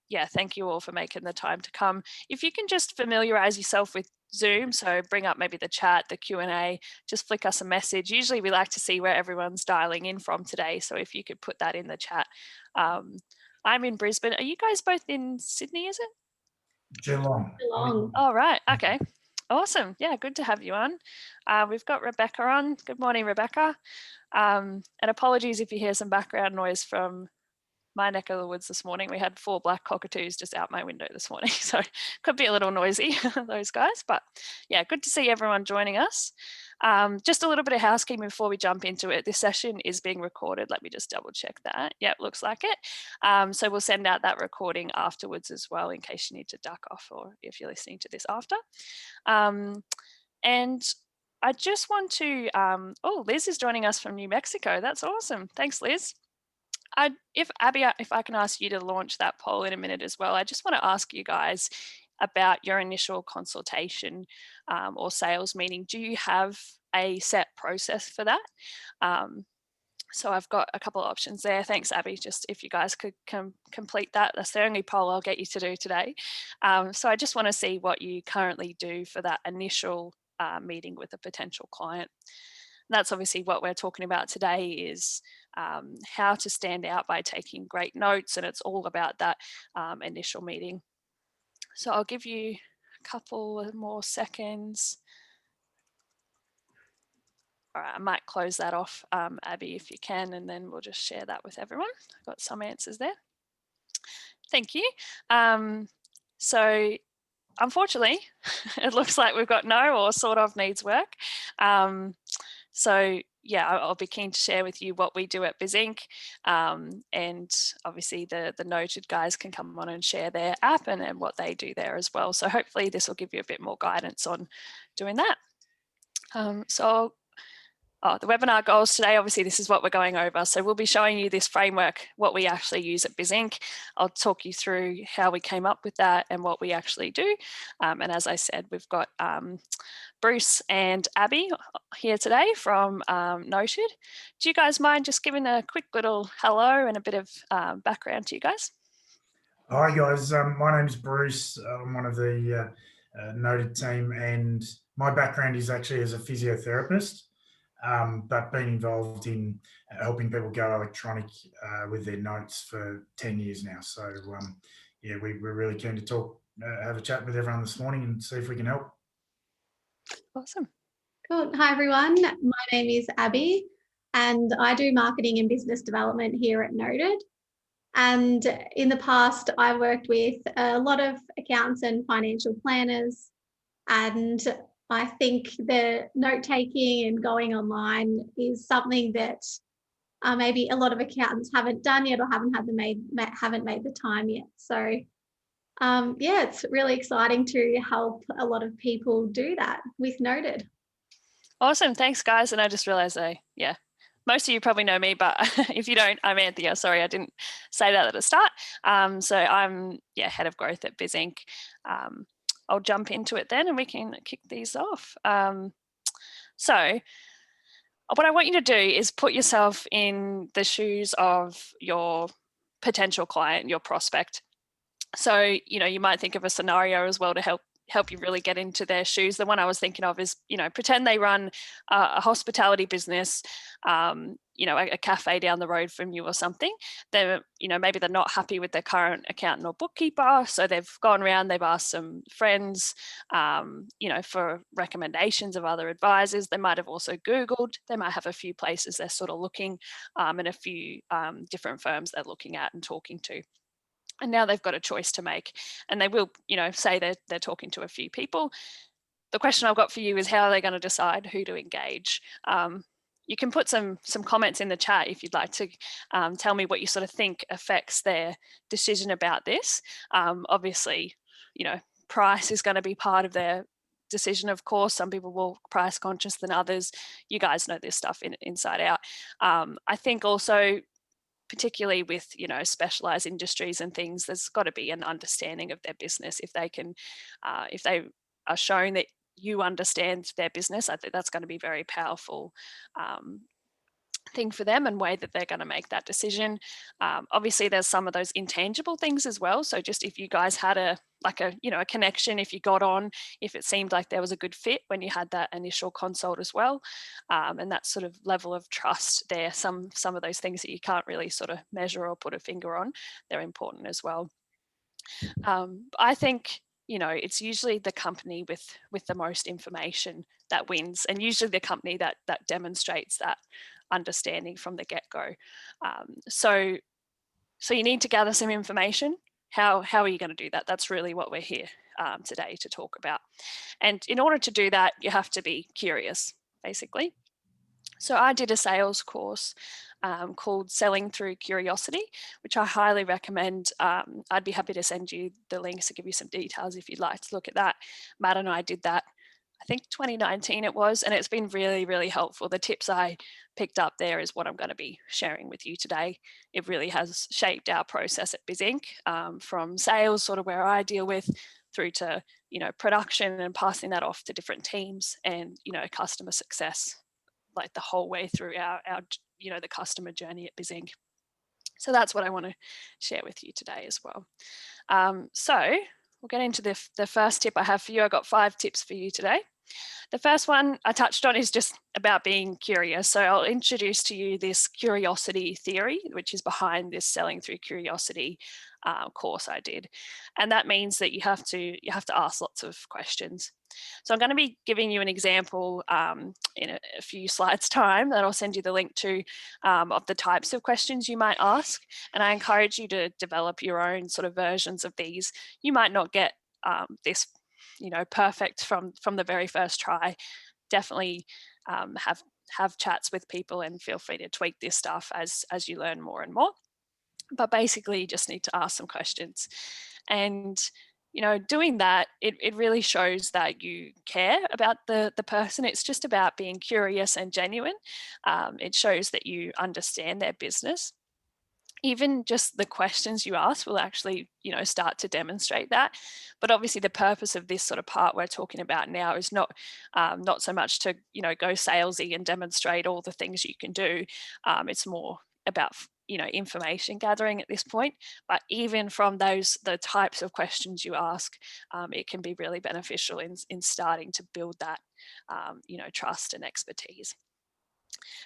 yeah, thank you all for making the time to come. If you can just familiarize yourself with Zoom, so bring up maybe the chat, the Q&A, just flick us a message. Usually we like to see where everyone's dialing in from today. So if you could put that in the chat. I'm in Brisbane. Are you guys both in Sydney, is it? Geelong. Oh, right. Okay. Awesome. Yeah, good to have you on. We've got Rebecca on. Good morning, Rebecca. And apologies if you hear some background noise from my neck of the woods this morning. We had 4 black cockatoos just out my window this morning, so could be a little noisy, those guys, but yeah, good to see everyone joining us. Just a little bit of housekeeping before we jump into it. This session is being recorded. Let me just double check that. Yeah, it looks like it. So we'll send out that recording afterwards as well in case you need to duck off or if you're listening to this after. And I just want to, oh, Liz is joining us from New Mexico. That's awesome. Thanks, Liz. If Abby, if I can ask you to launch that poll in a minute as well, I just want to ask you guys about your initial consultation or sales meeting. Do you have a set process for that? So I've got a couple of options there. Thanks, Abby. Just if you guys could complete that. That's the only poll I'll get you to do today. So I just want to see what you currently do for that initial meeting with a potential client. That's obviously what we're talking about today is how to stand out by taking great notes, and it's all about that initial meeting. So I'll give you a couple of more seconds. All right, I might close that off, Abby, if you can, and then we'll just share that with everyone. I've got some answers there. Thank you. So unfortunately, it looks like we've got no or sort of needs work. So yeah, I'll be keen to share with you what we do at Bizink, and obviously the Notud guys can come on and share their app and what they do there as well. So hopefully this will give you a bit more guidance on doing that. The webinar goals today, obviously this is what we're going over. So we'll be showing you this framework, what we actually use at Bizink. I'll talk you through how we came up with that and what we actually do. And as I said, we've got Bruce and Abby here today from Notud. Do you guys mind just giving a quick little hello and a bit of background to you guys? Hi guys, my name's Bruce. I'm one of the Notud team, and my background is actually as a physiotherapist. But been involved in helping people go electronic with their notes for 10 years now. So yeah, we're really keen to talk, have a chat with everyone this morning and see if we can help. Awesome. Cool. Hi everyone, my name is Abby and I do marketing and business development here at Notud. And in the past, I worked with a lot of accountants and financial planners, and I think the note-taking and going online is something that maybe a lot of accountants haven't done yet or haven't made the time yet. So yeah, it's really exciting to help a lot of people do that with Notud. Awesome. Thanks, guys. And I just realized most of you probably know me, but if you don't, I'm Anthea. Sorry, I didn't say that at the start. So I'm head of growth at Bizink. I'll jump into it then and we can kick these off. So what I want you to do is put yourself in the shoes of your potential client, your prospect. So, you might think of a scenario as well to help you really get into their shoes. The one I was thinking of is, pretend they run a hospitality business, a cafe down the road from you or something. They're, maybe they're not happy with their current accountant or bookkeeper. So they've gone around, they've asked some friends, for recommendations of other advisors. They might have also Googled, they might have a few places they're sort of looking and a few different firms they're looking at and talking to. And now they've got a choice to make, and they will, say they're talking to a few people. The question I've got for you is how are they going to decide who to engage? You can put some comments in the chat if you'd like to tell me what you sort of think affects their decision about this. Obviously, price is going to be part of their decision, of course. Some people will price conscious than others. You guys know this stuff inside out. I think also, particularly with specialized industries and things, there's got to be an understanding of their business. If they are shown that you understand their business, I think that's going to be very powerful thing for them and way that they're going to make that decision. Obviously, there's some of those intangible things as well. So just if you guys had a connection, if you got on, if it seemed like there was a good fit when you had that initial consult as well, and that sort of level of trust there, some of those things that you can't really sort of measure or put a finger on, they're important as well. I think, it's usually the company with the most information that wins, and usually the company that demonstrates that understanding from the get-go. So you need to gather some information. How are you going to do that? That's really what we're here today to talk about. And in order to do that, you have to be curious, basically. So I did a sales course called Selling Through Curiosity, which I highly recommend. I'd be happy to send you the links to give you some details if you'd like to look at that. Matt and I did that, I think 2019 it was, and it's been really, really helpful. The tips I picked up there is what I'm going to be sharing with you today. It really has shaped our process at Bizink, from sales, sort of where I deal with, through to, production and passing that off to different teams, and, customer success, like the whole way through our the customer journey at Bizink. So that's what I want to share with you today as well. So we'll get into the first tip I have for you. I've got 5 tips for you today. The first one I touched on is just about being curious. So I'll introduce to you this curiosity theory, which is behind this Selling Through Curiosity course I did. And that means that you have to ask lots of questions. So I'm going to be giving you an example in a few slides time that I'll send you the link to, of the types of questions you might ask. And I encourage you to develop your own sort of versions of these. You might not get this perfect from the very first try. Definitely have chats with people and feel free to tweak this stuff as you learn more and more. But basically, you just need to ask some questions. And doing that, it really shows that you care about the person. It's just about being curious and genuine. It shows that you understand their business. Even just the questions you ask will actually, start to demonstrate that. But obviously the purpose of this sort of part we're talking about now is not so much to, go salesy and demonstrate all the things you can do. It's more about, information gathering at this point. But even from the types of questions you ask, it can be really beneficial in starting to build that, trust and expertise.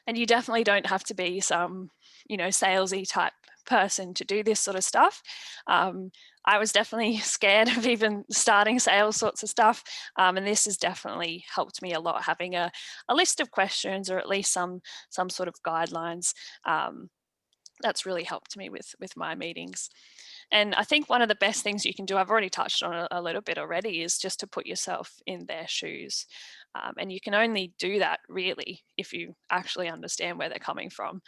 And you definitely don't have to be some, salesy type person to do this sort of stuff. I was definitely scared of even starting sales sorts of stuff. And this has definitely helped me a lot, having a list of questions, or at least some sort of guidelines. That's really helped me with my meetings. And I think one of the best things you can do, I've already touched on it a little bit already, is just to put yourself in their shoes. And you can only do that really if you actually understand where they're coming from.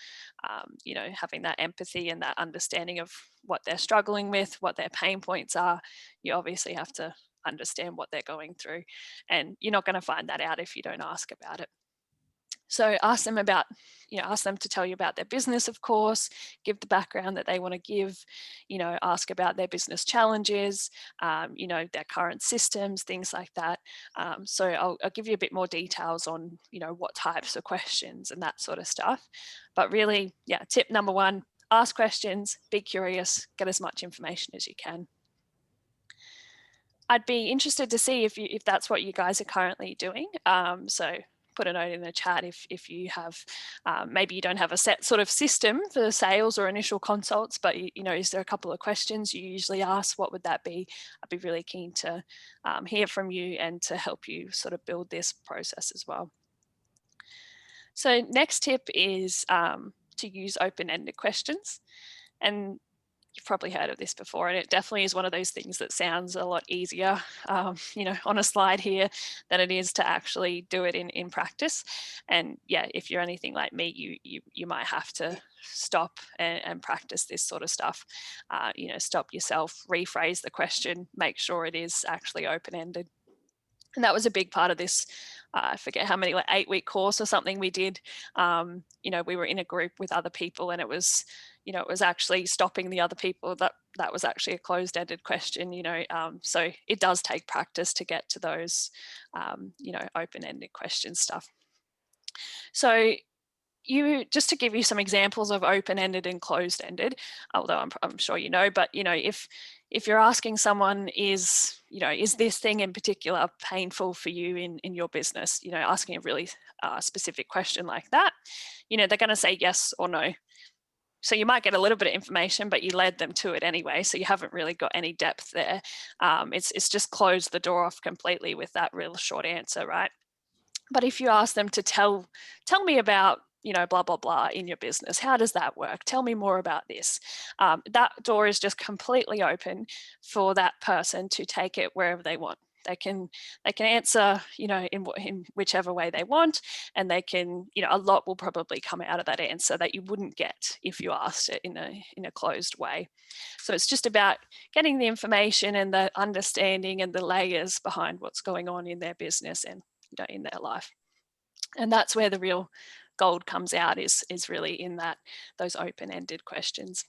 Having that empathy and that understanding of what they're struggling with, what their pain points are. You obviously have to understand what they're going through. And you're not going to find that out if you don't ask about it. So ask them to tell you about their business, of course, give the background that they want to give, ask about their business challenges, their current systems, things like that. So I'll give you a bit more details on, what types of questions and that sort of stuff. But really, tip number 1, ask questions, be curious, get as much information as you can. I'd be interested to see if that's what you guys are currently doing. So put a note in the chat if you have, maybe you don't have a set sort of system for sales or initial consults, but is there a couple of questions you usually ask? What would that be? I'd be really keen to hear from you and to help you sort of build this process as well. So next tip is to use open-ended questions. And you've probably heard of this before, and it definitely is one of those things that sounds a lot easier, on a slide here than it is to actually do it in practice. And if you're anything like me, you might have to stop and practice this sort of stuff. Stop yourself, rephrase the question, make sure it is actually open-ended. And that was a big part of this. I forget how many, like 8-week course or something we did. We were in a group with other people, and it was actually stopping the other people. That was actually a closed-ended question. So it does take practice to get to those, open-ended question stuff. So you, just to give you some examples of open-ended and closed-ended, although I'm sure you know, but if you're asking someone, is this thing in particular painful for you in your business, asking a really specific question like that, they're going to say yes or no. So you might get a little bit of information, but you led them to it anyway, so you haven't really got any depth there. It's just closed the door off completely with that real short answer, right? But if you ask them to tell me about, blah, blah, blah in your business, how does that work? Tell me more about this. That door is just completely open for that person to take it wherever they want. They can answer, in whichever way they want, and they can, a lot will probably come out of that answer that you wouldn't get if you asked it in a closed way. So it's just about getting the information and the understanding and the layers behind what's going on in their business and in their life. And that's where the real gold comes out, is really in those open-ended questions.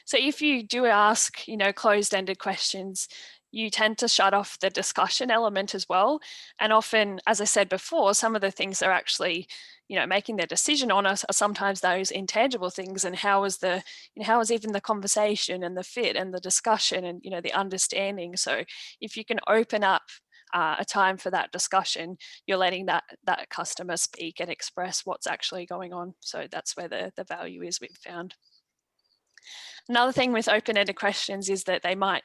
So if you do ask, closed-ended questions, you tend to shut off the discussion element as well. And often, as I said before, some of the things they're actually, making their decision on are sometimes those intangible things. And how is even the conversation and the fit and the discussion and, the understanding. So if you can open up a time for that discussion, you're letting that customer speak and express what's actually going on. So that's where the value is, we've found. Another thing with open-ended questions is that they might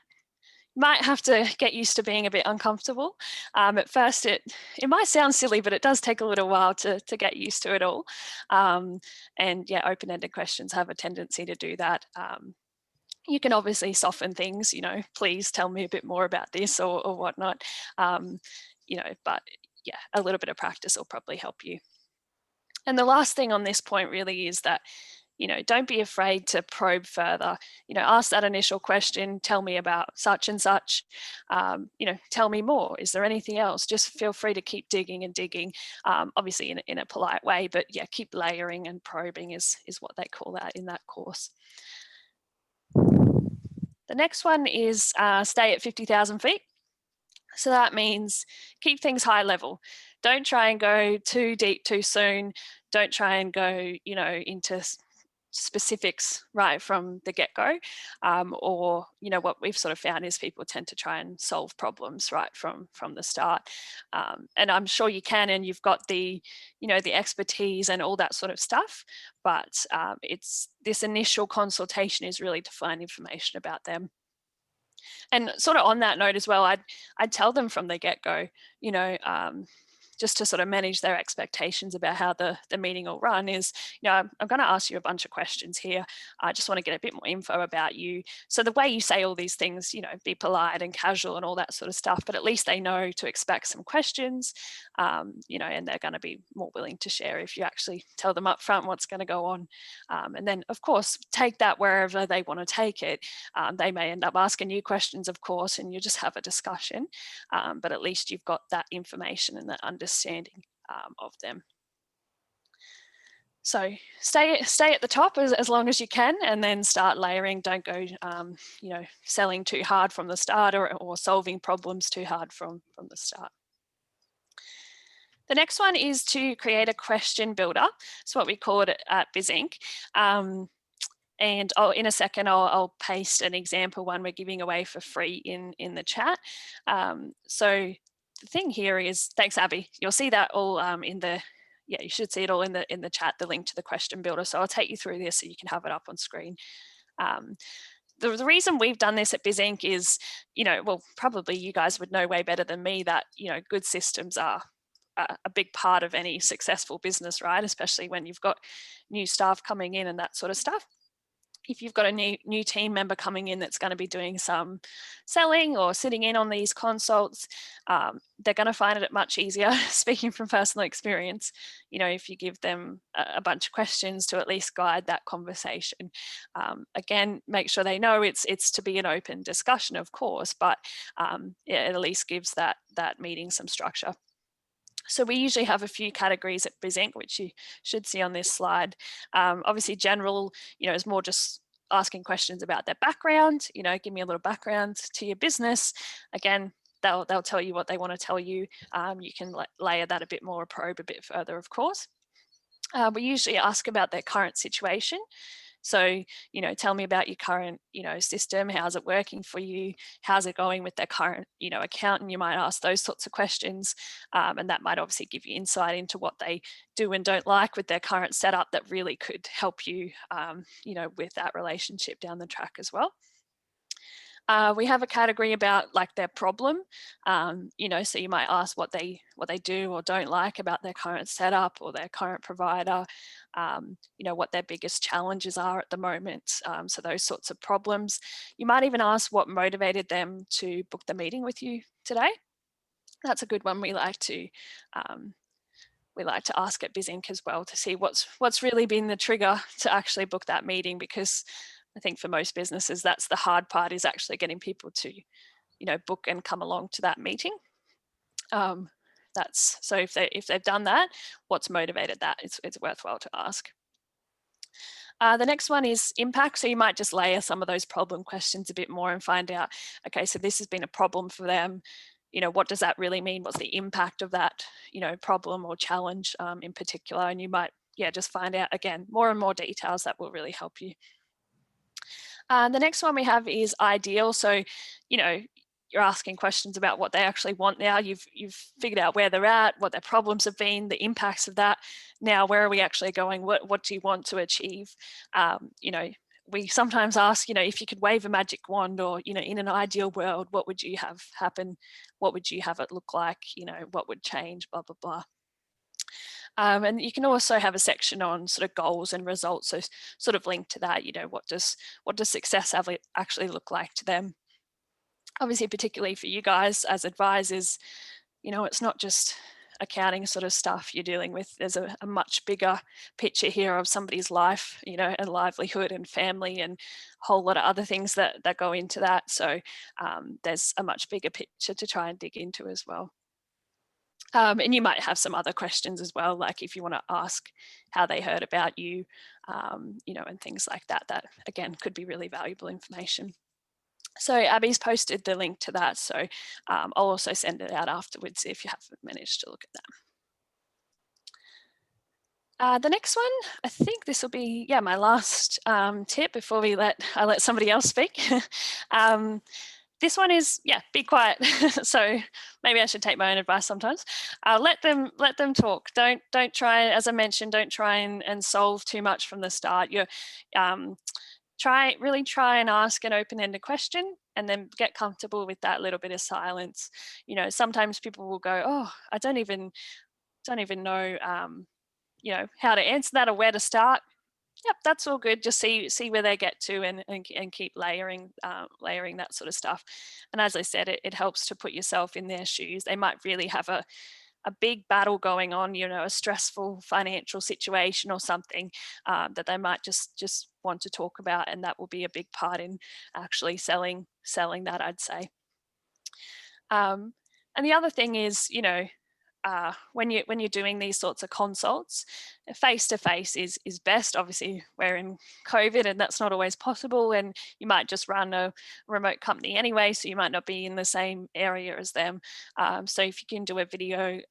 have to get used to being a bit uncomfortable. At first, it might sound silly, but it does take a little while to get used to it all. And yeah, open-ended questions have a tendency to do that. You can obviously soften things, please tell me a bit more about this or whatnot, but yeah, a little bit of practice will probably help you. And the last thing on this point really is that, don't be afraid to probe further. Ask that initial question, tell me about such and such, tell me more. Is there anything else? Just feel free to keep digging and digging, obviously in a polite way, but yeah, keep layering and probing is what they call that in that course. The next one is stay at 50,000 feet. So that means keep things high level. Don't try and go too deep too soon. Don't try and go, into specifics right from the get-go, or what we've sort of found is people tend to try and solve problems right from the start, and I'm sure you can, and you've got the the expertise and all that sort of stuff, but it's this initial consultation is really to find information about them. And sort of on that note as well, I'd tell them from the get-go, just to sort of manage their expectations about how the meeting will run is, I'm going to ask you a bunch of questions here. I just want to get a bit more info about you. So the way you say all these things, be polite and casual and all that sort of stuff, but at least they know to expect some questions, and they're going to be more willing to share if you actually tell them up front what's going to go on. And then, of course, take that wherever they want to take it. They may end up asking you questions, of course, and you just have a discussion, but at least you've got that information and that understanding of them. So stay at the top as long as you can, and then start layering. Don't go, selling too hard from the start or solving problems too hard from the start. The next one is to create a question builder. It's what we call it at Bizink. And in a second, I'll paste an example one we're giving away for free in the chat. So the thing here is, thanks Abby, you'll see that all you should see it all in the chat, the link to the question builder. So I'll take you through this so you can have it up on screen. The reason we've done this at Bizink is, well, probably you guys would know way better than me that, good systems are a big part of any successful business, right? Especially when you've got new staff coming in and that sort of stuff. If you've got a new team member coming in that's going to be doing some selling or sitting in on these consults, they're going to find it much easier, speaking from personal experience, if you give them a bunch of questions to at least guide that conversation. Again, make sure they know it's to be an open discussion, of course, but it at least gives that meeting some structure. So we usually have a few categories at Bizink, which you should see on this slide. Obviously, general, is more just asking questions about their background. Give me a little background to your business. Again, they'll tell you what they want to tell you. You can layer that a bit more, probe a bit further, of course. We usually ask about their current situation. So, tell me about your current, system. How's it working for you? How's it going with their current, accountant? You might ask those sorts of questions. And that might obviously give you insight into what they do and don't like with their current setup that really could help you, with that relationship down the track as well. We have a category about like their problem, so you might ask what they do or don't like about their current setup or their current provider, what their biggest challenges are at the moment. So those sorts of problems. You might even ask what motivated them to book the meeting with you today. That's a good one we like to ask at Bizink as well, to see what's really been the trigger to actually book that meeting, because I think for most businesses, that's the hard part, is actually getting people to, book and come along to that meeting. That's so if they've done that, what's motivated that? It's worthwhile to ask. The next one is impact. So you might just layer some of those problem questions a bit more and find out, okay, so this has been a problem for them. What does that really mean? What's the impact of that, problem or challenge in particular? And you might, just find out, again, more and more details that will really help you. The next one we have is ideal. So, you're asking questions about what they actually want now. You've figured out where they're at, what their problems have been, the impacts of that. Now, where are we actually going? What do you want to achieve? We sometimes ask, if you could wave a magic wand, or, in an ideal world, what would you have happen? What would you have it look like? What would change, blah, blah, blah. And you can also have a section on sort of goals and results, so sort of linked to that. What does success actually look like to them? Obviously, particularly for you guys as advisors, it's not just accounting sort of stuff you're dealing with. There's a much bigger picture here of somebody's life, and livelihood and family and a whole lot of other things that go into that. So there's a much bigger picture to try and dig into as well. And you might have some other questions as well, like if you want to ask how they heard about you, and things like that, that again could be really valuable information. So Abby's posted the link to that. So I'll also send it out afterwards if you haven't managed to look at that. The next one, I think this will be, my last tip before I let somebody else speak. This one is, be quiet. So maybe I should take my own advice sometimes. Let them talk. Don't try, as I mentioned, don't try and solve too much from the start. You're try and ask an open-ended question, and then get comfortable with that little bit of silence. Sometimes people will go, oh, I don't even know how to answer that or where to start. Yep, that's all good. Just see where they get to, and keep layering that sort of stuff. And as I said, it helps to put yourself in their shoes. They might really have a big battle going on, a stressful financial situation or something that they might just want to talk about, and that will be a big part in actually selling that, I'd say. And the other thing is, when you're doing these sorts of consults, face-to-face is best. Obviously, we're in COVID and that's not always possible, and you might just run a remote company anyway, so you might not be in the same area as them. So if you can do a video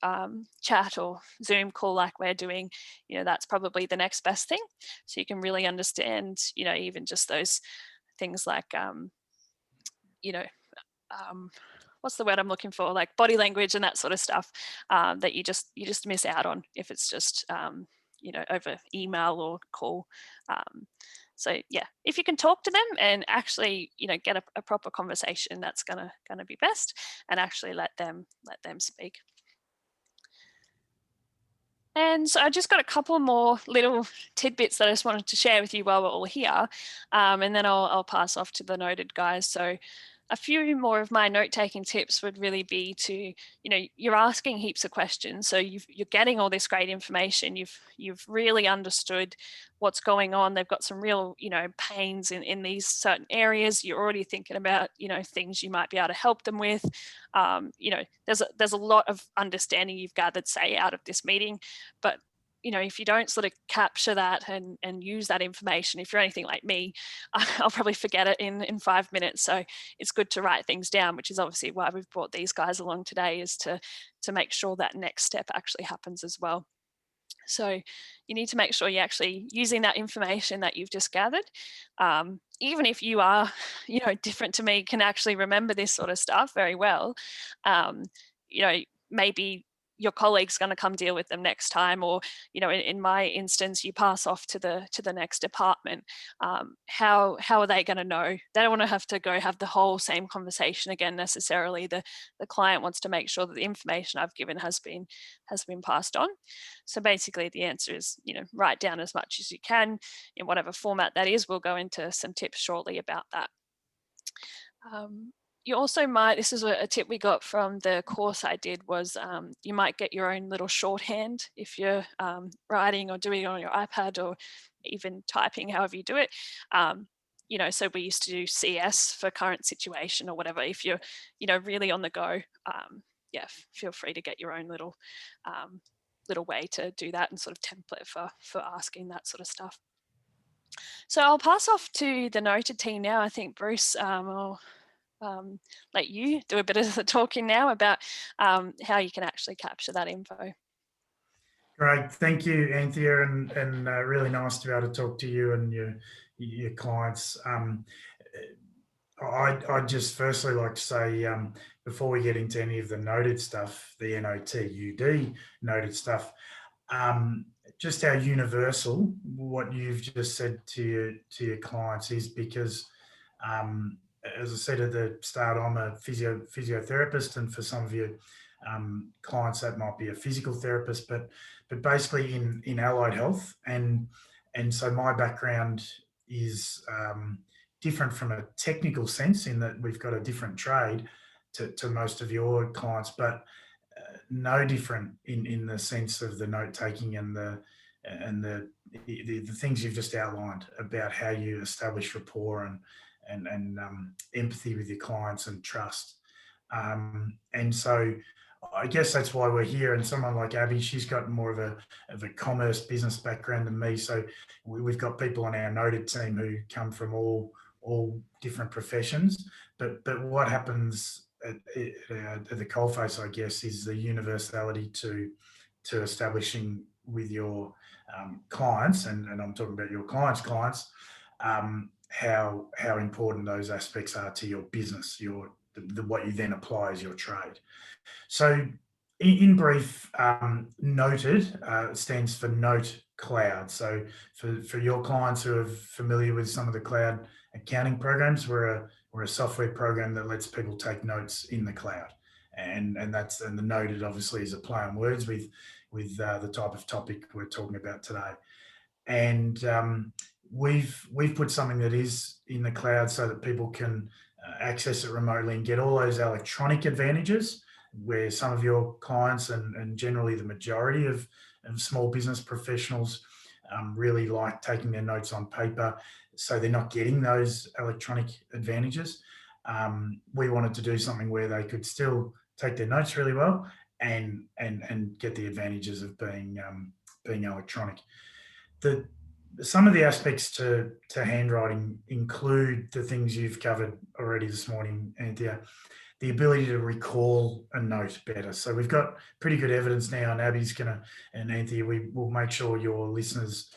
chat or Zoom call like we're doing, that's probably the next best thing. So you can really understand, even just those things like, what's the word I'm looking for, like body language and that sort of stuff, that you just miss out on if it's just over email or call. So if you can talk to them and actually get a proper conversation, that's gonna be best, and actually let them speak. And so I just got a couple more little tidbits that I just wanted to share with you while we're all here, and then I'll pass off to the Noted guys. So a few more of my note-taking tips would really be to, you're asking heaps of questions, so you're getting all this great information. You've really understood what's going on. They've got some real, pains in these certain areas. You're already thinking about, things you might be able to help them with. There's a lot of understanding you've gathered, say, out of this meeting, but if you don't sort of capture that and use that information, if you're anything like me, I'll probably forget it in 5 minutes. So it's good to write things down, which is obviously why we've brought these guys along today, is to make sure that next step actually happens as well. So you need to make sure you're actually using that information that you've just gathered. Even if you are, different to me, can actually remember this sort of stuff very well. Um, Maybe your colleague's going to come deal with them next time, or in my instance, you pass off to the next department. How are they going to know? They don't want to have to go have the whole same conversation again necessarily. The client wants to make sure that the information I've given has been passed on. So basically the answer is, write down as much as you can in whatever format that is. We'll go into some tips shortly about that. You also might, this is a tip we got from the course I did, was you might get your own little shorthand if you're writing or doing it on your iPad, or even typing, however you do it. So we used to do CS for current situation or whatever. If you're, really on the go, feel free to get your own little way to do that, and sort of template for asking that sort of stuff. So I'll pass off to the Noted team now. I think Bruce, I'll let you do a bit of the talking now about how you can actually capture that info. Great, thank you, Anthea, and really nice to be able to talk to you and your clients. I'd just firstly like to say, before we get into any of the Noted stuff, the NOTUD Noted stuff, just how universal what you've just said to your clients is, because as I said at the start, I'm a physiotherapist, and for some of your clients that might be a physical therapist, but basically in allied health, and so my background is different from a technical sense, in that we've got a different trade to most of your clients, but no different in the sense of the note taking and the things you've just outlined about how you establish rapport and empathy with your clients and trust. And so I guess that's why we're here. And someone like Abby, she's got more of a commerce business background than me. So we've got people on our Noted team who come from all different professions. But what happens at the coalface, I guess, is the universality to establishing with your clients, and I'm talking about your clients, how important those aspects are to your business, what you then apply as your trade. So in brief, Noted stands for Note Cloud. So for your clients who are familiar with some of the cloud accounting programs, we're a software program that lets people take notes in the cloud. And the Noted obviously is a play on words with the type of topic we're talking about today. And we've put something that is in the cloud so that people can access it remotely and get all those electronic advantages, where some of your clients and generally the majority of small business professionals really like taking their notes on paper, so they're not getting those electronic advantages. We wanted to do something where they could still take their notes really well and get the advantages of being electronic. Some of the aspects to handwriting include the things you've covered already this morning, Anthea. The ability to recall a note better. So we've got pretty good evidence now, and Abby's and Anthea, we will make sure your listeners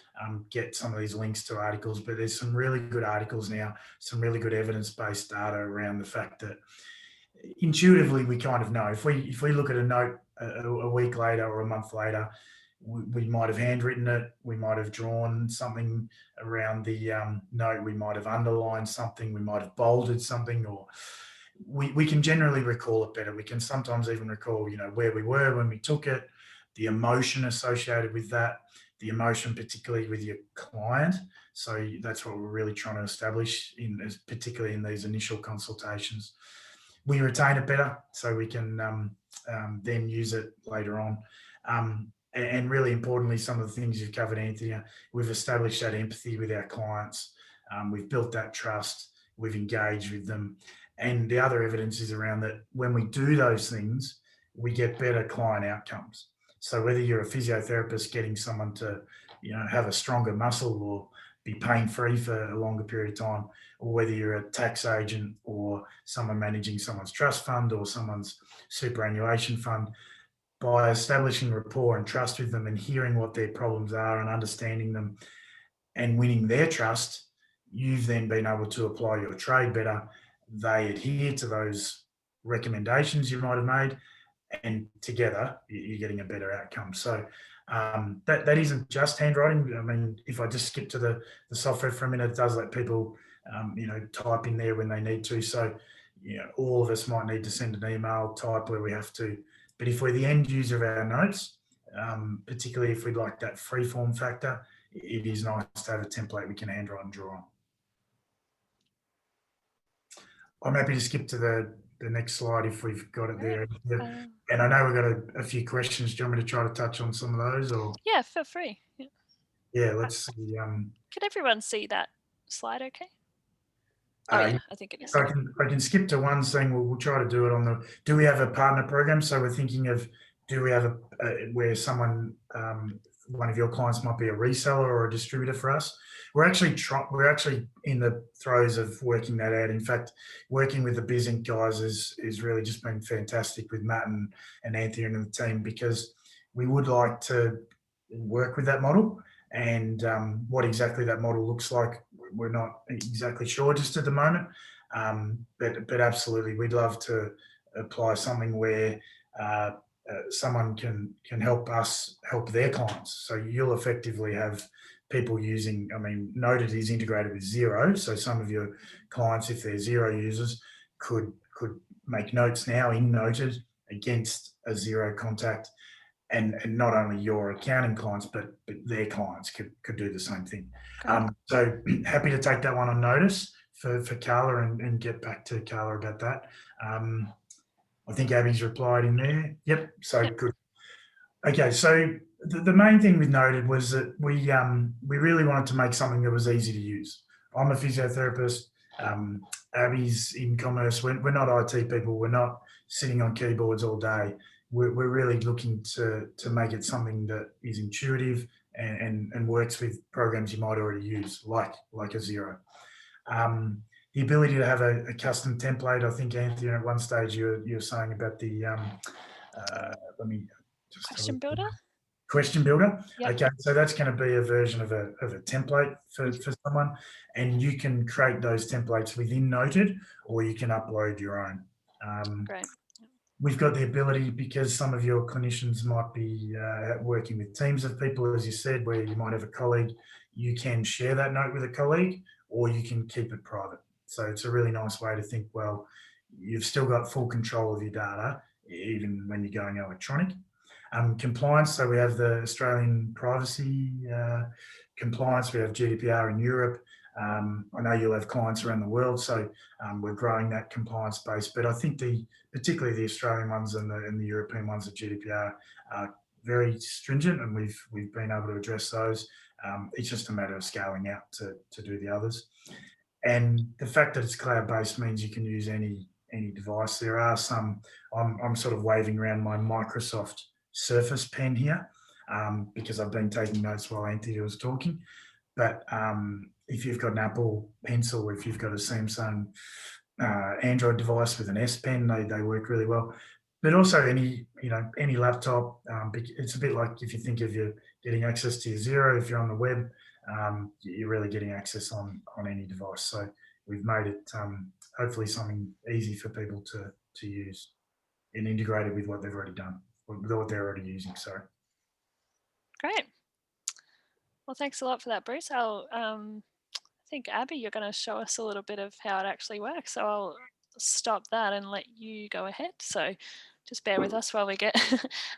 get some of these links to articles, but there's some really good articles now, some really good evidence-based data around the fact that intuitively we kind of know, if we look at a note a week later or a month later, we might have handwritten it, we might have drawn something around the note, we might have underlined something, we might have bolded something, or we can generally recall it better. We can sometimes even recall, where we were when we took it, the emotion associated with that, the emotion particularly with your client. So that's what we're really trying to establish, particularly in these initial consultations. We retain it better, so we can then use it later on. And really importantly, some of the things you've covered, Anthea, we've established that empathy with our clients. We've built that trust. We've engaged with them. And the other evidence is around that when we do those things, we get better client outcomes. So whether you're a physiotherapist getting someone to, have a stronger muscle or be pain-free for a longer period of time, or whether you're a tax agent or someone managing someone's trust fund or someone's superannuation fund, by establishing rapport and trust with them and hearing what their problems are and understanding them and winning their trust, you've then been able to apply your trade better. They adhere to those recommendations you might have made, and together you're getting a better outcome. So that isn't just handwriting. I mean, if I just skip to the software for a minute, it does let people, type in there when they need to. So, all of us might need to send an email, type where we have to. But if we're the end user of our notes, particularly if we'd like that free form factor, it is nice to have a template we can handwrite and draw on. I'm happy to skip to the next slide if we've got it there. And I know we've got a few questions. Do you want me to try to touch on some of those? Or Yeah, feel free. yeah, let's see. Can everyone see that slide okay? Oh yeah, I think it is. So I can skip to one saying we'll try to do it on the. Do we have a partner program? So we're thinking of, do we have where someone, one of your clients might be a reseller or a distributor for us? We're actually in the throes of working that out. In fact, working with the Bizink guys is really just been fantastic with Matt and Anthony and the team, because we would like to work with that model. And what exactly that model looks like, we're not exactly sure just at the moment. But absolutely, we'd love to apply something where someone can help us help their clients. So you'll effectively have people using, I mean, Notud is integrated with Xero. So some of your clients, if they're Xero users, could make notes now in Notud against a Xero contact. And not only your accounting clients, but their clients could do the same thing. So happy to take that one on notice for Carla and get back to Carla about that. I think Abby's replied in there. Yep. So good. Okay. So the main thing with Notud was that we really wanted to make something that was easy to use. I'm a physiotherapist. Abby's in commerce. We're not IT people. We're not sitting on keyboards all day. We're really looking to make it something that is intuitive and works with programs you might already use, like a Xero. The ability to have a custom template. I think, Anthony, at one stage you were saying about the let me just question builder. Question builder. Yep. Okay, so that's going to be a version of a template for someone, and you can create those templates within Notud, or you can upload your own. Great. We've got the ability, because some of your clinicians might be working with teams of people, as you said, where you might have a colleague, you can share that note with a colleague, or you can keep it private. So it's a really nice way to think, well, you've still got full control of your data, even when you're going electronic. Compliance, so we have the Australian privacy compliance, we have GDPR in Europe. I know you'll have clients around the world, so we're growing that compliance base. But I think particularly the Australian ones and the European ones at GDPR are very stringent, and we've been able to address those. It's just a matter of scaling out to do the others. And the fact that it's cloud-based means you can use any device. There are some. I'm sort of waving around my Microsoft Surface pen here because I've been taking notes while Anthony was talking. But if you've got an Apple Pencil, or if you've got a Samsung Android device with an S Pen, they work really well. But also any laptop. It's a bit like if you think of you getting access to your Xero, if you're on the web, you're really getting access on any device. So we've made it hopefully something easy for people to use and integrated with what they've already done, or what they're already using. Sorry. Great. Well, thanks a lot for that, Bruce. I think, Abby, you're going to show us a little bit of how it actually works. So I'll stop that and let you go ahead. So just bear with us while we get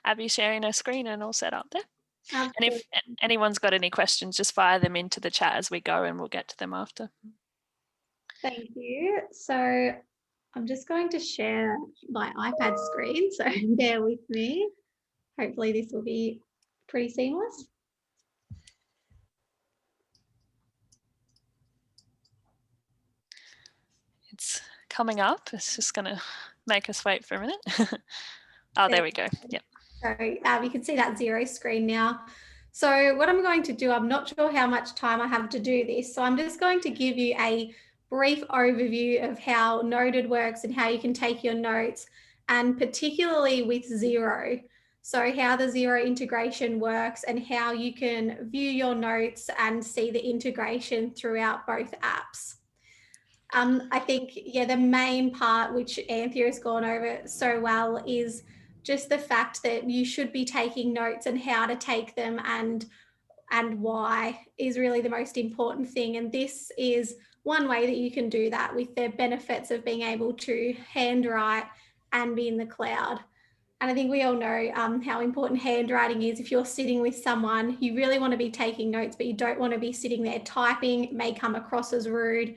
Abby sharing her screen and all set up there. Absolutely. And if anyone's got any questions, just fire them into the chat as we go, and we'll get to them after. Thank you. So I'm just going to share my iPad screen, so bear with me. Hopefully this will be pretty seamless. It's coming up. It's just going to make us wait for a minute. Oh, there we go. Yep. So you can see that Xero screen now. So what I'm going to do, I'm not sure how much time I have to do this. So I'm just going to give you a brief overview of how Notud works and how you can take your notes, and particularly with Xero. So how the Xero integration works and how you can view your notes and see the integration throughout both apps. I think, yeah, the main part, which Anthea has gone over so well, is just the fact that you should be taking notes, and how to take them and why is really the most important thing. And this is one way that you can do that, with the benefits of being able to handwrite and be in the cloud. And I think we all know how important handwriting is. If you're sitting with someone, you really want to be taking notes, but you don't want to be sitting there typing. It may come across as rude.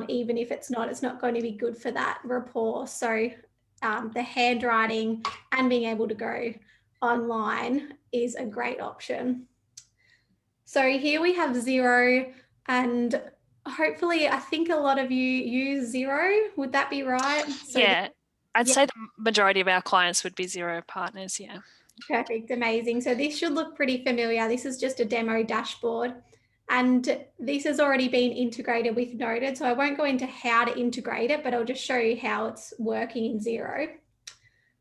Even if it's not going to be good for that rapport. So the handwriting and being able to go online is a great option. So here we have Xero, and hopefully I think a lot of you use Xero. Would that be right? So yeah, I'd say the majority of our clients would be Xero partners, yeah. Perfect, amazing. So this should look pretty familiar. This is just a demo dashboard. And this has already been integrated with Notud, so I won't go into how to integrate it, but I'll just show you how it's working in Xero.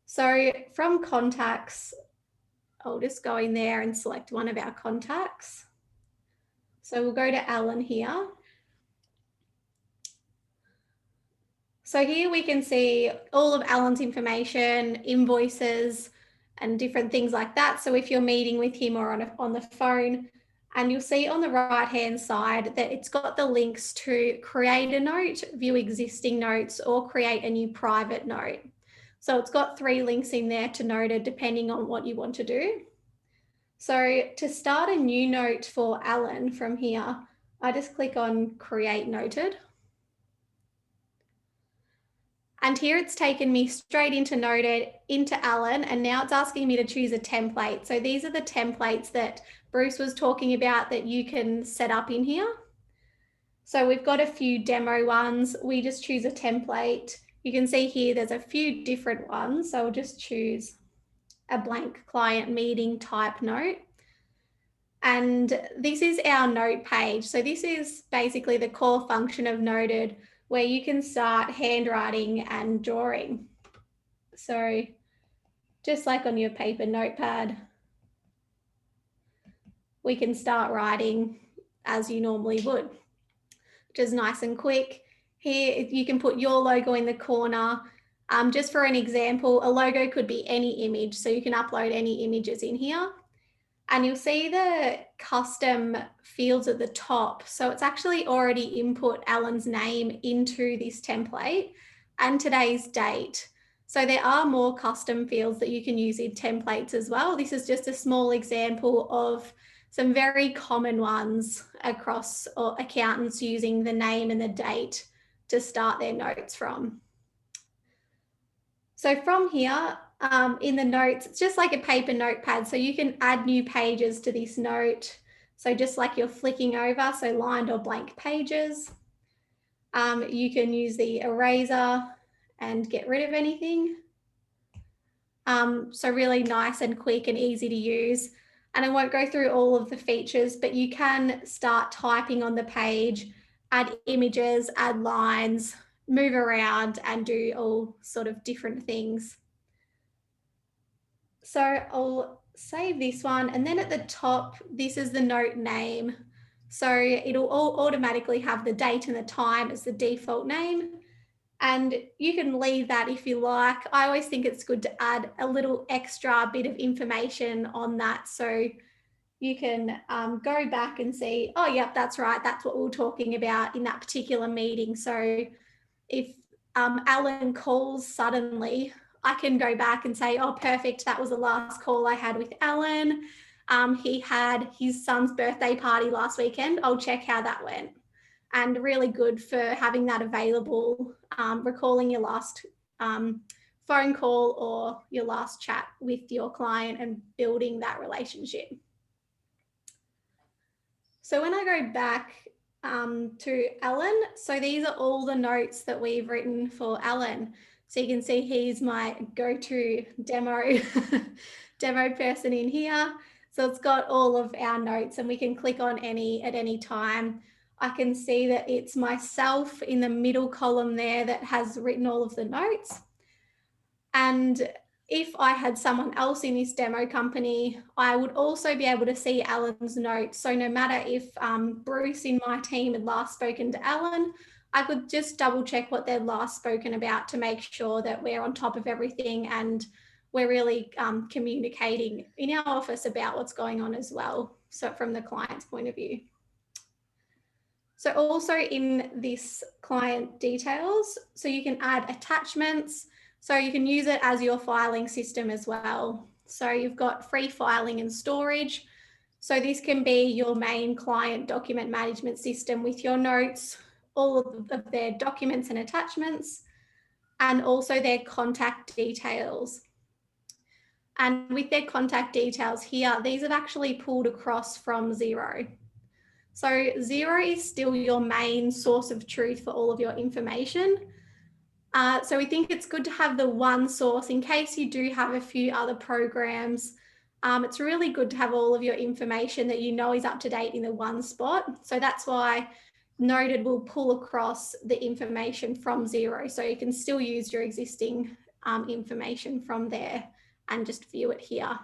So from contacts, I'll just go in there and select one of our contacts. So we'll go to Alan here. So here we can see all of Alan's information, invoices, and different things like that. So if you're meeting with him or on the phone, and you'll see on the right-hand side that it's got the links to create a note, view existing notes, or create a new private note. So it's got 3 links in there to Notud, depending on what you want to do. So to start a new note for Alan from here, I just click on Create Noted. And here it's taken me straight into Notud, into Alan, and now it's asking me to choose a template. So these are the templates that Bruce was talking about that you can set up in here. So we've got a few demo ones. We just choose a template. You can see here there's a few different ones. So I'll just choose a blank client meeting type note. And this is our note page. So this is basically the core function of Notud, where you can start handwriting and drawing. So just like on your paper notepad, we can start writing as you normally would, which is nice and quick. Here you can put your logo in the corner. Just for an example, a logo could be any image, so you can upload any images in here. And you'll see the custom fields at the top. So it's actually already input Alan's name into this template and today's date. So there are more custom fields that you can use in templates as well. This is just a small example of some very common ones across accountants using the name and the date to start their notes from. So from here, in the notes, it's just like a paper notepad. So you can add new pages to this note. So just like you're flicking over, so lined or blank pages. You can use the eraser and get rid of anything. So really nice and quick and easy to use. And I won't go through all of the features, but you can start typing on the page, add images, add lines, move around and do all sort of different things. So I'll save this one, and then at the top, this is the note name. So it'll automatically have the date and the time as the default name. And you can leave that if you like. I always think it's good to add a little extra bit of information on that. So you can go back and see, oh, yep, that's right. That's what we were talking about in that particular meeting. So if Alan calls suddenly, I can go back and say, oh, perfect. That was the last call I had with Alan. He had his son's birthday party last weekend. I'll check how that went. And really good for having that available, recalling your last phone call or your last chat with your client and building that relationship. So when I go back to Alan, so these are all the notes that we've written for Alan. So you can see he's my go-to demo person in here. So it's got all of our notes and we can click on any at any time. I can see that it's myself in the middle column there that has written all of the notes. And if I had someone else in this demo company, I would also be able to see Alan's notes. So no matter if Bruce in my team had last spoken to Alan, I could just double check what they'd last spoken about to make sure that we're on top of everything and we're really communicating in our office about what's going on as well. So from the client's point of view. So also in this client details, so you can add attachments. So you can use it as your filing system as well. So you've got free filing and storage. So this can be your main client document management system with your notes, all of their documents and attachments, and also their contact details. And with their contact details here, these have actually pulled across from Xero. So Xero is still your main source of truth for all of your information. So we think it's good to have the one source in case you do have a few other programs. It's really good to have all of your information that you know is up to date in the one spot. So that's why Notud will pull across the information from Xero. So you can still use your existing information from there and just view it here.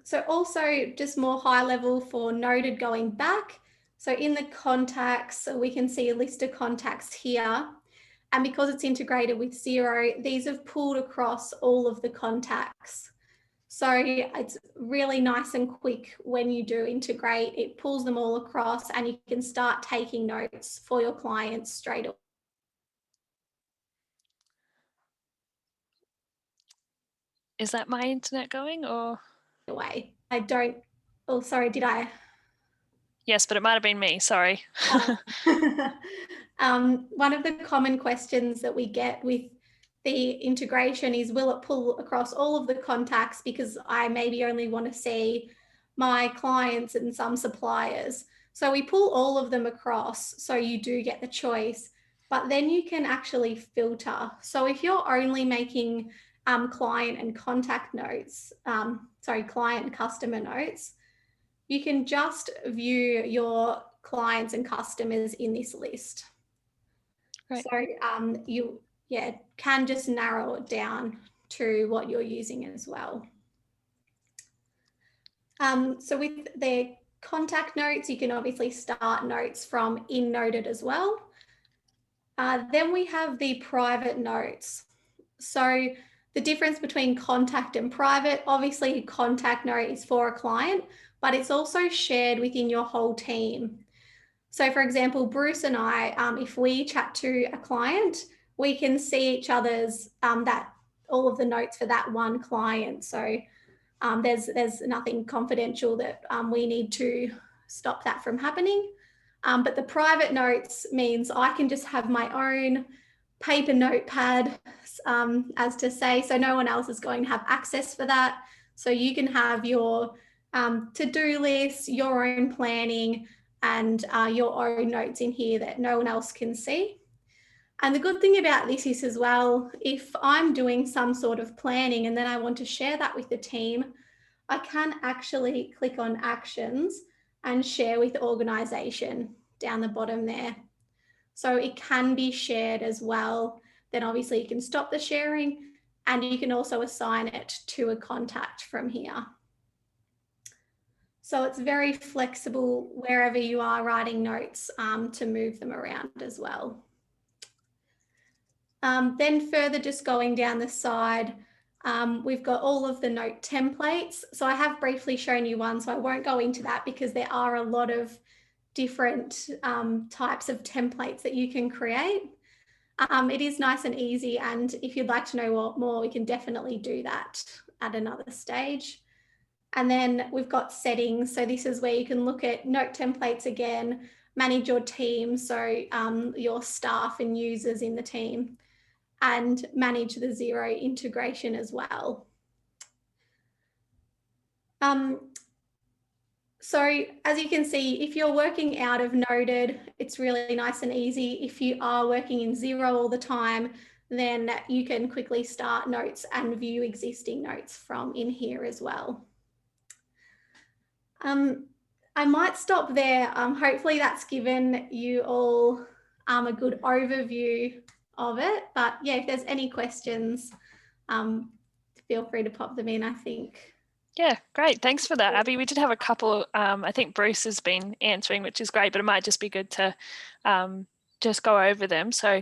So also just more high level for Notud going back. So in the contacts, we can see a list of contacts here. And because it's integrated with Xero, these have pulled across all of the contacts. So it's really nice and quick when you do integrate. It pulls them all across and you can start taking notes for your clients straight away. Is that my internet going or? I don't, oh, sorry, did I? Yes, but it might have been me, sorry. One of the common questions that we get with the integration is, will it pull across all of the contacts because I maybe only want to see my clients and some suppliers. So we pull all of them across so you do get the choice, but then you can actually filter. So if you're only making client and contact notes, client and customer notes, you can just view your clients and customers in this list. Right. So you can just narrow it down to what you're using as well. So with their contact notes, you can obviously start notes from in Notud as well. Then we have the private notes. So the difference between contact and private, obviously contact note is for a client, but it's also shared within your whole team. So for example, Bruce and I, if we chat to a client, we can see each other's, all of the notes for that one client. So there's nothing confidential that we need to stop that from happening. But the private notes means I can just have my own paper notepad, as to say, so no one else is going to have access for that. So you can have your to-do list, your own planning, and your own notes in here that no one else can see. And the good thing about this is as well, if I'm doing some sort of planning and then I want to share that with the team, I can actually click on actions and share with organization down the bottom there. So it can be shared as well. Then obviously you can stop the sharing and you can also assign it to a contact from here. So it's very flexible wherever you are writing notes to move them around as well. Then further just going down the side, we've got all of the note templates. So I have briefly shown you one, so I won't go into that because there are a lot of different types of templates that you can create. It is nice and easy, and if you'd like to know more, we can definitely do that at another stage. And then we've got settings. So this is where you can look at note templates again, manage your team, so your staff and users in the team, and manage the Xero integration as well. So as you can see, if you're working out of Notud, it's really nice and easy. If you are working in Xero all the time, then you can quickly start notes and view existing notes from in here as well. I might stop there. Hopefully that's given you all a good overview of it. But yeah, if there's any questions, feel free to pop them in, I think. Yeah, great. Thanks for that, Abby. We did have a couple, I think Bruce has been answering, which is great, but it might just be good to just go over them. So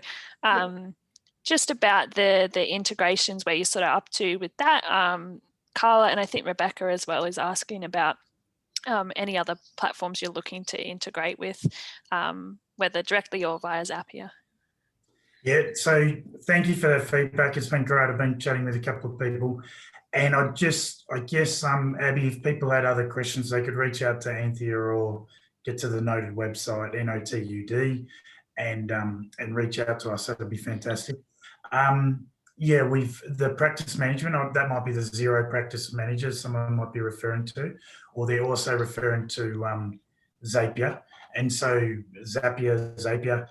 just about the integrations, where you're sort of up to with that. Carla, and I think Rebecca as well, is asking about any other platforms you're looking to integrate with, whether directly or via Zapier. Yeah, so thank you for the feedback. It's been great. I've been chatting with a couple of people. And I guess, Abby, if people had other questions, they could reach out to Anthea or get to the Notud website, Notud, and reach out to us. That'd be fantastic. Yeah, the practice management, that might be the Xero practice manager someone might be referring to, or they're also referring to Zapier. And so Zapier,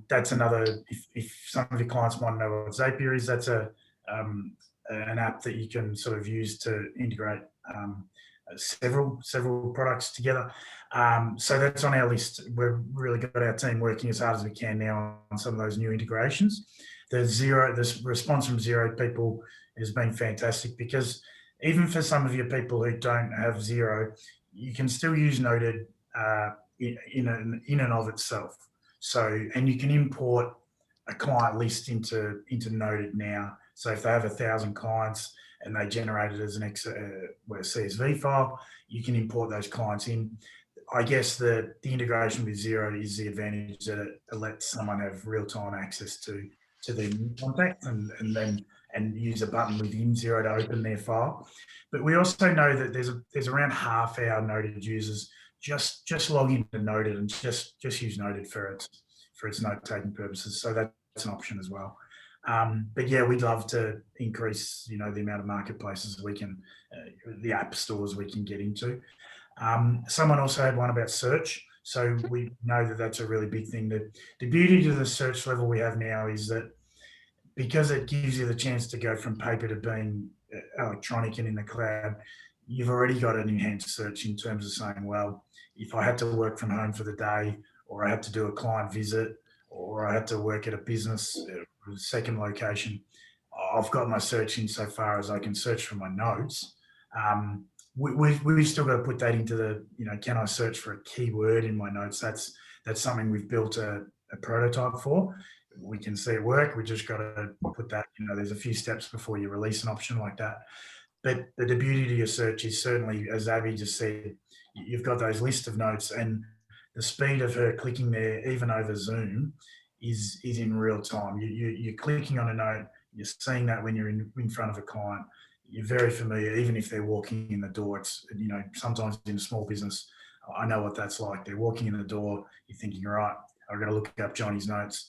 that's another, if some of your clients want to know what Zapier is, that's an app that you can sort of use to integrate several products together. So that's on our list. We've really got our team working as hard as we can now on some of those new integrations. The response from Xero people has been fantastic, because even for some of your people who don't have Xero, you can still use Notud in and of itself. So, and you can import a client list into Notud now. So if they have 1,000 clients and they generate it as an CSV file, you can import those clients in. I guess the integration with Xero is the advantage that it lets someone have real-time access to their new contact and use a button within Xero to open their file. But we also know that there's around half our Notud users just log into Notud and just use Notud for its note-taking purposes. So that's an option as well. But yeah, we'd love to increase, the amount of marketplaces we can, the app stores we can get into. Someone also had one about search. So we know that that's a really big thing. The beauty to the search level we have now is that because it gives you the chance to go from paper to being electronic and in the cloud, you've already got an enhanced search in terms of saying, well, if I had to work from home for the day, or I had to do a client visit, or I had to work at a business, second location, I've got my search in so far as I can search for my notes. We've still got to put that into the, can I search for a keyword in my notes? That's something we've built a prototype for. We can see it work. We just got to put that, there's a few steps before you release an option like that. But the beauty to your search is certainly, as Abby just said, you've got those list of notes, and the speed of her clicking there, even over Zoom, is in real time. You're clicking on a note, you're seeing that when you're in front of a client. You're very familiar, even if they're walking in the door. It's, sometimes in a small business, I know what that's like. They're walking in the door, you're thinking, all right, I've got to look up Johnny's notes.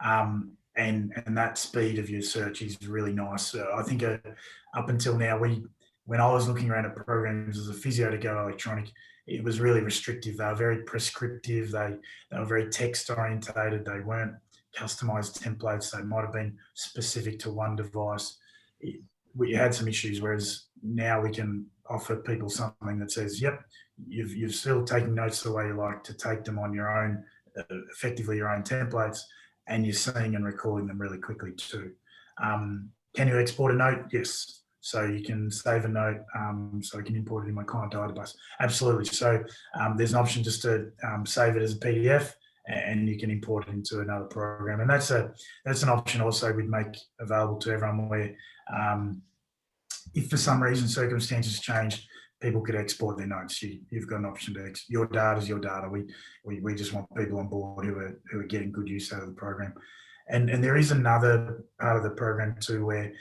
And that speed of your search is really nice. I think up until now, when I was looking around at programs as a physio to go electronic, it was really restrictive. They were very prescriptive. They were very text orientated. They weren't customized templates. They might have been specific to one device. We had some issues, whereas now we can offer people something that says, yep, you've still taken notes the way you like to take them on your own, effectively your own templates, and you're seeing and recording them really quickly too. Can you export a note? Yes. So you can save a note, so I can import it in my client database. Absolutely. So there's an option just to save it as a PDF, and you can import it into another program. And that's an option also we'd make available to everyone, where if for some reason circumstances change, people could export their notes. You've got an option to your data is your data. We just want people on board who are getting good use out of the program. And there is another part of the program too, where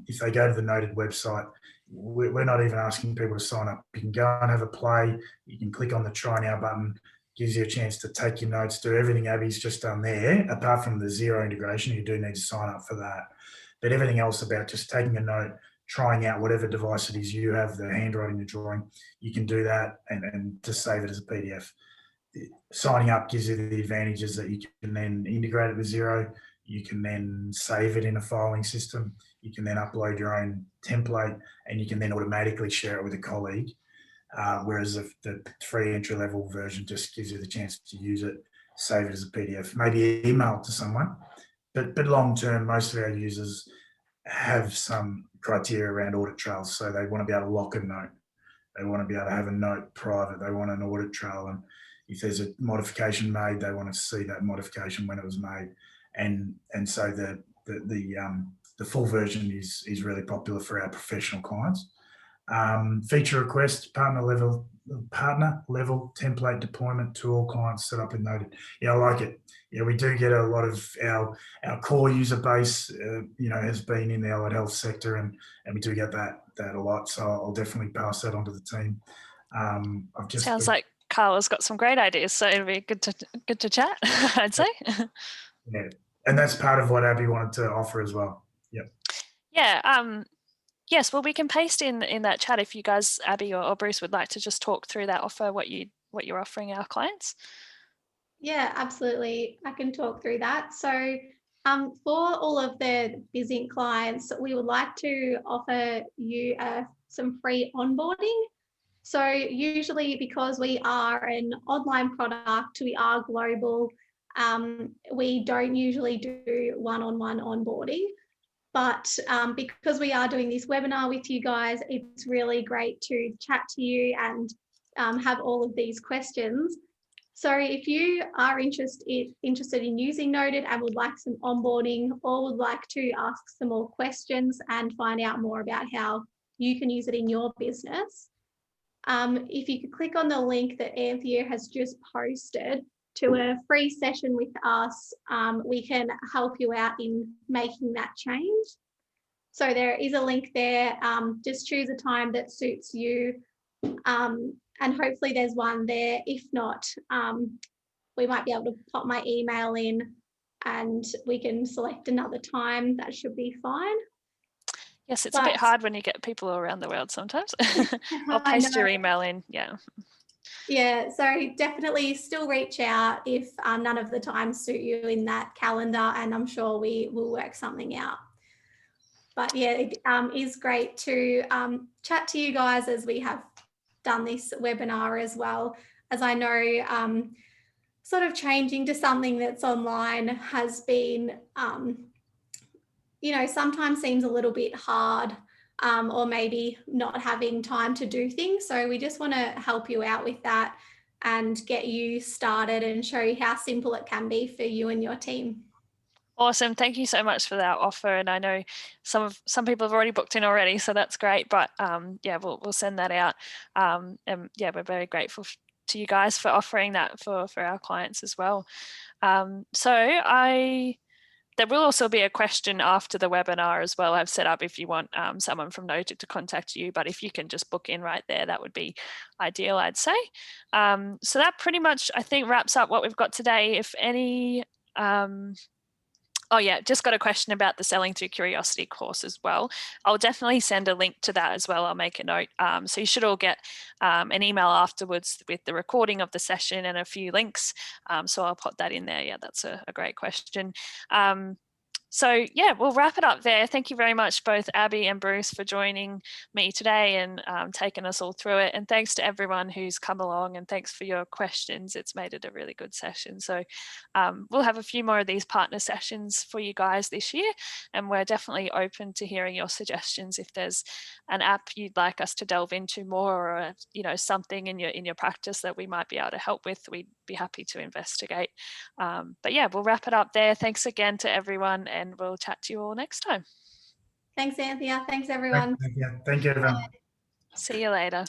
if they go to the Notud website, we're not even asking people to sign up. You can go and have a play. You can click on the Try Now button. Gives you a chance to take your notes, do everything Abby's just done there, apart from the Xero integration. You do need to sign up for that. But everything else about just taking a note, trying out whatever device it is you have, the handwriting, the drawing, you can do that and just save it as a PDF. Signing up gives you the advantages that you can then integrate it with Xero. You can then save it in a filing system. You can then upload your own template, and you can then automatically share it with a colleague. Whereas the free entry-level version just gives you the chance to use it, save it as a PDF, maybe email it to someone, but long term, most of our users have some criteria around audit trails. So they want to be able to lock a note. They want to be able to have a note private. They want an audit trail. And if there's a modification made, they want to see that modification when it was made. And so the full version is really popular for our professional clients. Feature request, partner level template deployment to all clients set up in Noted. Yeah, I like it. Yeah, we do get a lot of our core user base, has been in the allied health sector, and we do get that a lot. So I'll definitely pass that on to the team. Sounds like Carla's got some great ideas, so it'll be good to chat, I'd say. Yeah, and that's part of what Abby wanted to offer as well. Yep. Yeah. Yes, well, we can paste in that chat if you guys, Abby or Bruce, would like to just talk through that offer, what you're offering our clients. Yeah, absolutely. I can talk through that. So for all of the Bizink clients, we would like to offer you some free onboarding. So usually, because we are an online product, we are global, we don't usually do one-on-one onboarding. But because we are doing this webinar with you guys, it's really great to chat to you and have all of these questions. So if you are interested in using Noted and would like some onboarding, or would like to ask some more questions and find out more about how you can use it in your business, if you could click on the link that Anthea has just posted to a free session with us, we can help you out in making that change. So there is a link there. Just choose a time that suits you, and hopefully there's one there. If not, we might be able to pop my email in and we can select another time. That should be fine. Yes, it's a bit hard when you get people around the world sometimes. I'll paste your email in, yeah. Yeah, so definitely still reach out if none of the times suit you in that calendar, and I'm sure we will work something out. But yeah, it is great to chat to you guys as we have done this webinar as well, as I know sort of changing to something that's online has been, sometimes seems a little bit hard, or maybe not having time to do things. So we just want to help you out with that and get you started and show you how simple it can be for you and your team. Awesome. Thank you so much for that offer. And I know some people have already booked in already, so that's great. But yeah, we'll send that out. And yeah, we're very grateful to you guys for offering that for our clients as well. There will also be a question after the webinar as well. I've set up if you want someone from Notud to contact you, but if you can just book in right there, that would be ideal, I'd say. So that pretty much, I think, wraps up what we've got today. If any, oh yeah, just got a question about the Selling Through Curiosity course as well. I'll definitely send a link to that as well. I'll make a note. So you should all get an email afterwards with the recording of the session and a few links. So I'll put that in there. Yeah, that's a great question. So yeah, we'll wrap it up there. Thank you very much, both Abby and Bruce, for joining me today and taking us all through it. And thanks to everyone who's come along, and thanks for your questions. It's made it a really good session. So we'll have a few more of these partner sessions for you guys this year, and we're definitely open to hearing your suggestions. If there's an app you'd like us to delve into more, or something in your practice that we might be able to help with, we'd be happy to investigate. But yeah, we'll wrap it up there. Thanks again to everyone, and we'll chat to you all next time. Thanks, Anthea. Thanks, everyone. Thank you, everyone. See you later.